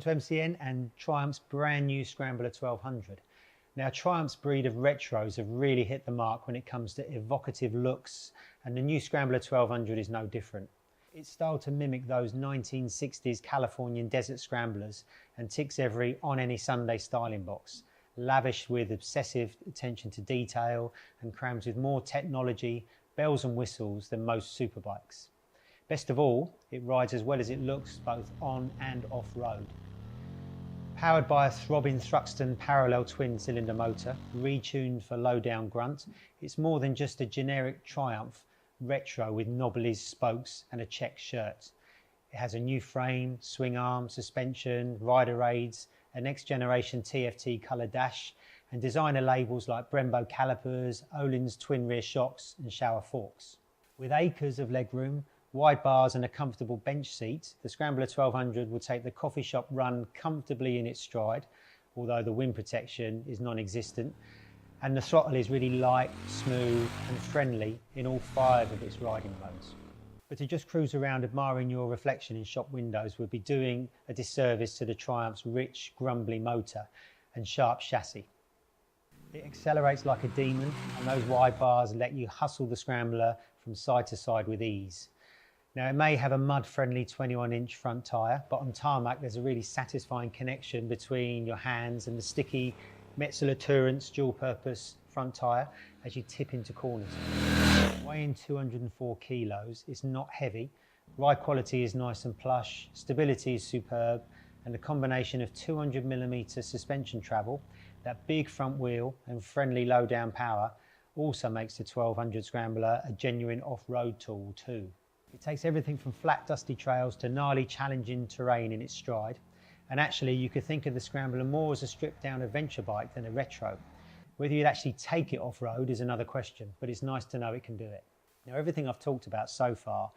to MCN and Triumph's brand new Scrambler 1200. Now Triumph's breed of retros have really hit the mark when it comes to evocative looks, and the new Scrambler 1200 is no different. It's styled to mimic those 1960s Californian desert scramblers and ticks every on any Sunday styling box, lavished with obsessive attention to detail and crammed with more technology, bells and whistles than most superbikes. Best of all, it rides as well as it looks both on and off-road. Powered by a throbbing Thruxton parallel twin-cylinder motor, retuned for low-down grunt, it's more than just a generic Triumph retro with knobblies, spokes and a check shirt. It has a new frame, swing arm, suspension, rider aids, a next-generation TFT colour dash and designer labels like Brembo calipers, Öhlins twin rear shocks and shower forks. With acres of legroom, wide bars and a comfortable bench seat, the Scrambler 1200 will take the coffee shop run comfortably in its stride, although the wind protection is non-existent, and the throttle is really light, smooth and friendly in all 5 of its riding modes. But to just cruise around admiring your reflection in shop windows would be doing a disservice to the Triumph's rich, grumbly motor and sharp chassis. It accelerates like a demon, and those wide bars let you hustle the Scrambler from side to side with ease. Now it may have a mud-friendly 21-inch front tyre, but on tarmac there's a really satisfying connection between your hands and the sticky Metzeler Tourance dual-purpose front tyre as you tip into corners. Weighing 204 kilos, it's not heavy, ride quality is nice and plush, stability is superb, and the combination of 200mm suspension travel, that big front wheel and friendly low-down power also makes the 1200 Scrambler a genuine off-road tool too. It takes everything from flat dusty trails to gnarly challenging terrain in its stride, and actually you could think of the Scrambler more as a stripped down adventure bike than a retro. Whether you'd actually take it off-road is another question, but it's nice to know it can do it. Now everything I've talked about so far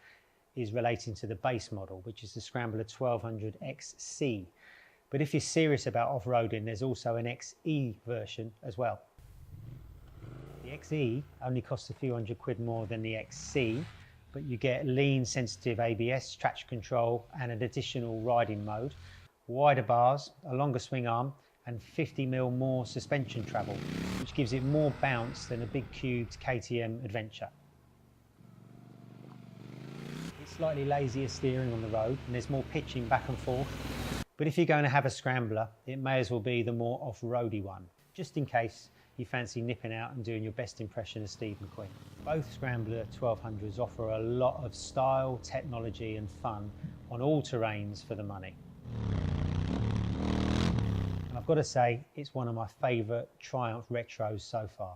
is relating to the base model, which is the Scrambler 1200 XC. But if you're serious about off-roading, there's also an XE version as well. The XE only costs a few £100 more than the XC, but you get lean sensitive ABS, traction control and an additional riding mode, wider bars, a longer swing arm and 50mm more suspension travel, which gives it more bounce than a big cubed KTM Adventure. It's slightly lazier steering on the road and there's more pitching back and forth, but if you're going to have a Scrambler, it may as well be the more off-roady one, just in case you fancy nipping out and doing your best impression of Steve McQueen. Both Scrambler 1200s offer a lot of style, technology and fun on all terrains for the money. And I've got to say, it's one of my favourite Triumph retros so far.